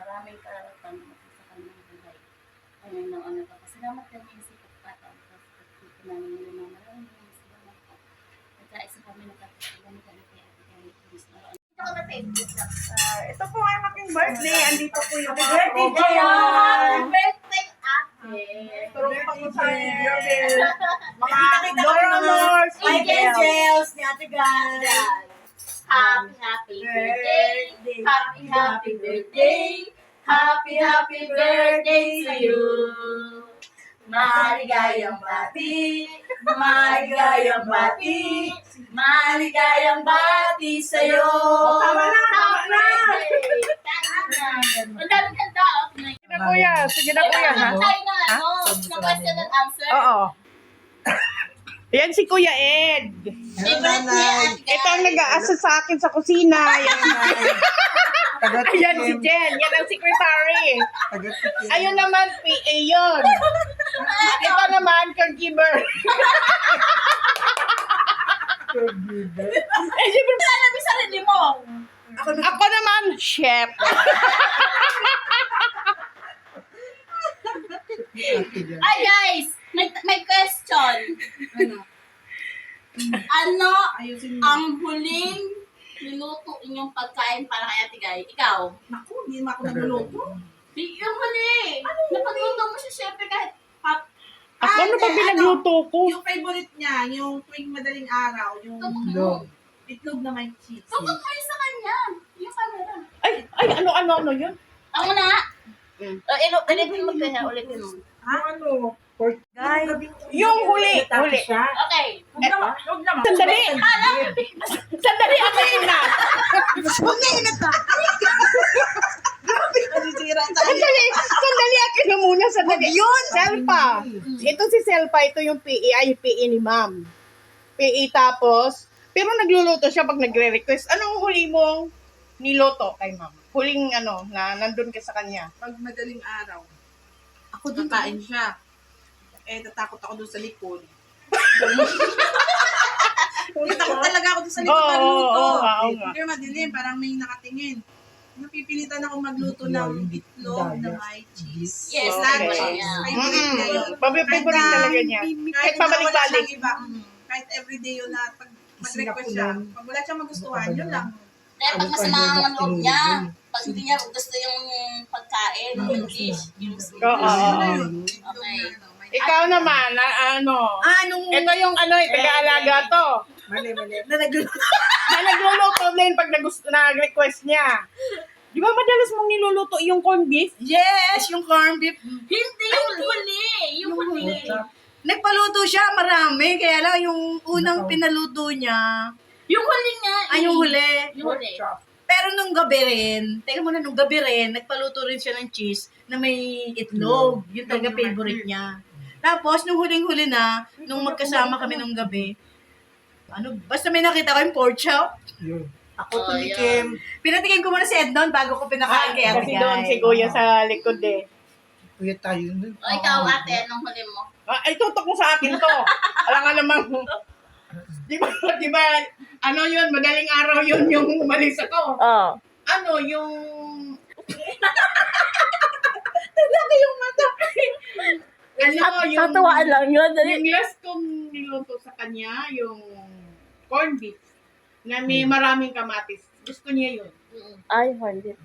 maraming karapatan sa kanyang buhay. Ayun lang ang nagpapasalamat kami sa pagkataon ko sa pagkita namin ng mga maraming salamat po. Nagkaisa kami nakakasalamat kami kay Ate Kay. Ito ka ba favorite? Ito po ang aking birthday. Andito po yung mga Happy birthday, Ate! Turong pa po sa mga donors, Angels ni Ate Gal. Happy birthday! Happy birthday! Happy birthday to you! Maligayang bati! Maligayang bati! Maligayang bati sa'yo! Tama na, tama na. Ang dami kanta. Sige na kuya, sige na kuya ha. Tayo na, ano, ng question and answer. Oo. Yan si Kuya Ed. Favorite niya, Ate Guy. Ito ang nag-aasa sa akin sa kusina. Ayan si Jen. Yan ang secretary. Ayun naman, PA yun. Ito naman, caregiver. Eh, siyempre, Alam mo sarili mo. ako naman, chef. Ay guys, may question. Ano ang huling niluto inyong pagkain para kay Ate Guy? Ikaw? Naku, hindi naman ako nagluluto. Yung huli. Napagluto mo siya syempre kahit Ako ano ba pinagluto ko? Yung favorite niya, yung tuwing madaling araw, yung itlog na may cheese. Tutok mo yun sa kanya. Yung camera. Ay, ano yun? Ako na nga. Ulitin mo kaya, ulitin mo. Ano? Guys, yung huli. Okay. Huwag naman. Sandali. Sandali, akin na. Sandali, akin na muna. Sandali. Yun, Selpa. Ito si Selpa, ito yung PE, ay PE ni ma'am. PE tapos, pero nagluluto siya pag nagre-request. Anong huli mong niloto kay ma'am? Huling na nandun ka sa kanya. Pag madaling araw, ako doon kain siya. Eh, natakot ako doon sa likod. Natakot talaga ako doon sa likod magluto. oo nga. Pero madilim, parang may nakatingin. Napipilitan ako magluto ng itlog na may cheese. Yes, Okay. okay. Favorite niya yun. Favorite talaga niya. Kahit pabalik-balik. Kahit everyday yun na pag mag-request siya. Pag wala siyang magustuhan, yun lang. Kaya pag masama ang loob niya, pag hindi niya gusto yung pagkain, yung dish, yung Oo. Okay. Ikaw naman, ito yung taga-alaga to. Na nagluluto din pag nag-request niya. Di ba madalas mong niluluto yung corned beef? Yes, yung corned beef. Hindi yung huli. Yung huli. Nagpaluto siya, marami. Kaya lang, yung unang pinaluto niya, Yung huli nga. ay yung huli. Yung huli. Pero nung gabi rin, nagpaluto rin siya ng cheese na may itlog. Yun talaga favorite niya. Tapos, nung huling-huli na, nung magkasama kami nung gabi, basta may nakita ko yung pork chop. Ako tumikim. Pinatikim ko muna si Ednon bago ko pinakain kay Ate Kasi doon si Kuya sa likod eh. Kuya tayo nun. O ikaw ate, anong huli mo? Ay, tutok mo sa akin to. Alam nga namang, di ba, yun, madaling araw yun yung umalis ako. Oh. Yung... Talaga yung mata. Yung... Tatawaan lang yun. Yung last kong niluto sa kanya, yung corned beef, na may maraming kamatis. Gusto niya yun. Ay, hindi.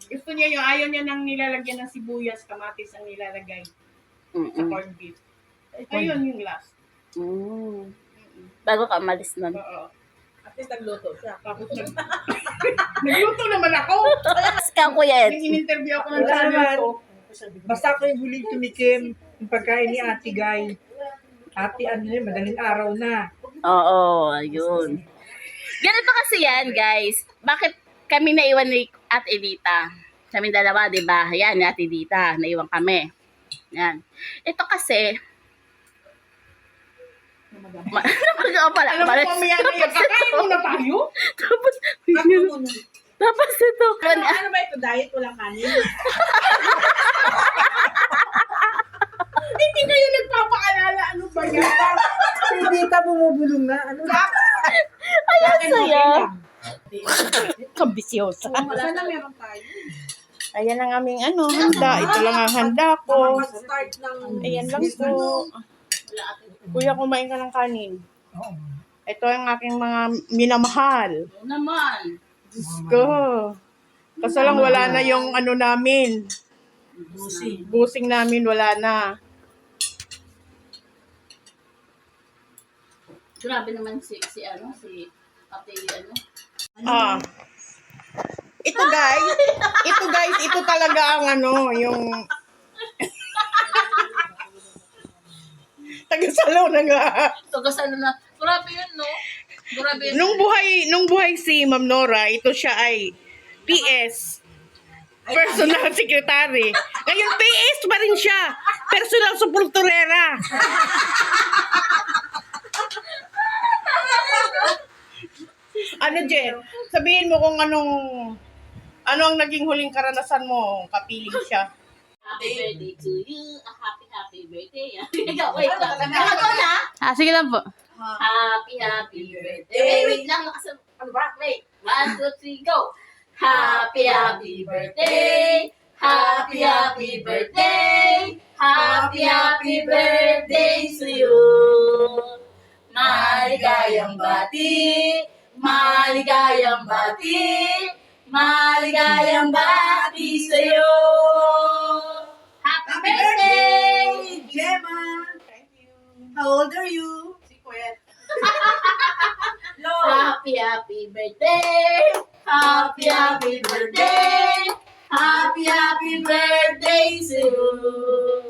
Gusto niya yun. Ayaw niya nang nilalagyan ng sibuyas, kamatis ang nilalagay sa corned beef. Ayun yung last. Bago ka umalis nun. Oo. At least nagluto siya. Tapos nagluto naman ako. Ikaw, Kuya Ed. Nung in-interview ako ng Wala channel naman. ko. Basta ako yung huling tumikim yung pagkain ni Ate Guy. Ate, madaling araw na. Oo, ayun. Ganito kasi yan, guys. Bakit kami naiwan ni Ate Edita? Kami dalawa, di ba? Yan, ni Ate Edita. Naiwan kami. Yan. Ito kasi, Alam mo, mamaya na yan. Kakain muna tayo? Tapos ito. Ano ba ito? Diet? Walang kanin? Hindi kayo nagpapaalala. Ano ba yan? Hindi ka bumubulong na. Ayan saya. Kambisyosa. Wala na meron tayo. Ayan ang aming handa. Ito lang ang handa ko. Mag-start ng... Ayan lang po. Kuya, kumain ka ng kanin. Oo. Ito ang aking mga minamahal. Oo naman. Diyos ko. Kaso lang wala na yung namin. Busi. Busing namin, wala na. Grabe naman si Ate Ah. Ito guys, ito talaga ang yung taga-salaw na nga. Tugasan na. Grabe yun, no? Grabe yun. Nung buhay si Ma'am Nora, ito siya ay PS. Personal secretary. Ngayon, PS pa rin siya. Personal supporterera. Ano, Jen? Sabihin mo kung ano ang naging huling karanasan mo kapiling siya. Happy birthday to you. A happy birthday. Wait lang. Ano na? Sige lang po. Happy birthday. Wait lang. Ano ba? Wait. 1, 2, 3, go. Happy birthday. Happy birthday. Happy birthday to you. Maligayang bati. Maligayang bati. Maligayang bati sa'yo. Happy birthday! Gemma! How old are you? Happy birthday! Happy birthday! Happy birthday to you!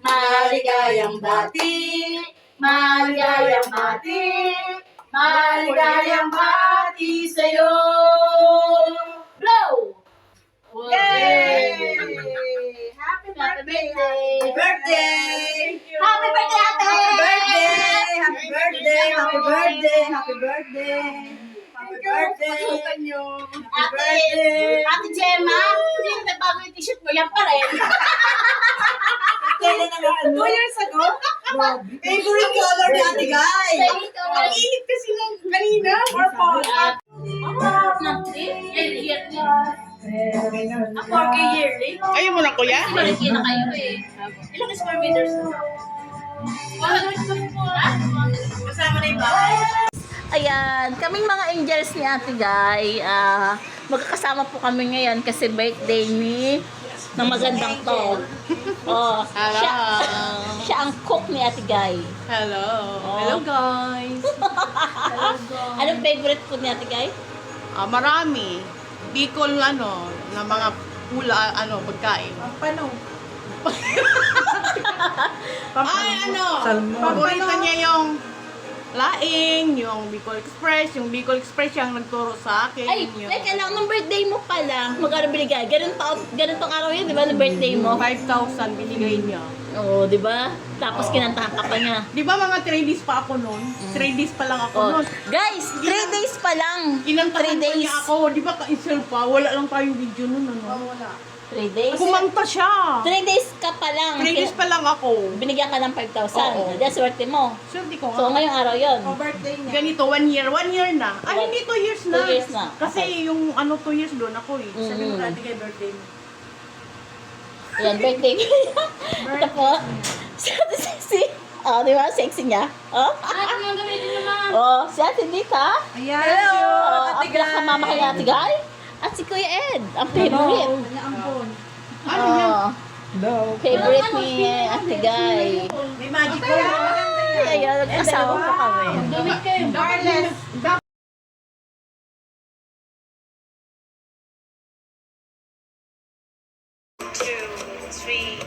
Maligayang bati! Maligayang bati! Maligayang bati sa'yo! Blow! Yay! Happy birthday! Birthday! Happy birthday, ate! Happy birthday! Happy birthday! Happy birthday! Happy birthday! Happy birthday! Ate Gemma, hindi na nagbago yung t-shirt mo, yan pa rin. Kailan na nga, 2 years ago? Favorite color ni Ate Guy! Ang init kasi nung kanina. Purple! A 4K yearly? Ayaw mo na, kuya? Malaki na kayo eh. Ilang square meters na? Kasama na yung bahay. Ayan, kaming mga angels ni Ate Guy, magkakasama po kami ngayon kasi birthday ni ng magandang to. Oh, siya ang cook ni Ate Guy. Hello. Oh. Hello, guys. Anong favorite food ni Ate Guy? Marami. Bicol, na mga pagkain. Paano? Ay, Salmon. paborito niya yung laing, yung Bicol Express. Yung Bicol Express yung nagturo sa akin. Ay, teka lang, nung birthday mo pala, magkano binigay? Ganun araw yun, di ba, nung birthday mo? 5,000 binigay niya. Oo, di ba? Tapos kinantahan ka pa niya. Di ba mga 3 days pa ako noon? 3 days pa lang ako Oh. noon. Guys, 3 days pa lang. Inantahan 3 pa days. niya ako. Di ba ka-insel pa? Wala lang tayong video noon. Wala. 3 days? Kumanta siya. 3 days ka pa lang. 3 days pa lang ako. Binigyan ka ng 5,000. Oo. That's swerte mo. Swerte ko So, nga. ngayong araw yon. O birthday niya. Ganito, 1 year. 1 year na. Ay, hindi 2 years na. 2 years na. Kasi yung 2 years doon ako eh. Sabi mo Ate Guy, birthday mo. Ayan, birthday ko. Ito po. Si Ate Sexy. Oh, di ba? Sexy niya. Oh? Oh, si Ate Dita. Ayan. Hello, Oh, Ate ang pinakamama kay Ate Guy. At si Kuya Ed. Ang favorite. Kanya ampon. Ano yan? Oh, Hello. favorite ni Ate Guy. May magic ko. Ay, ayan, nagkasama po kami. Darles. Two, three.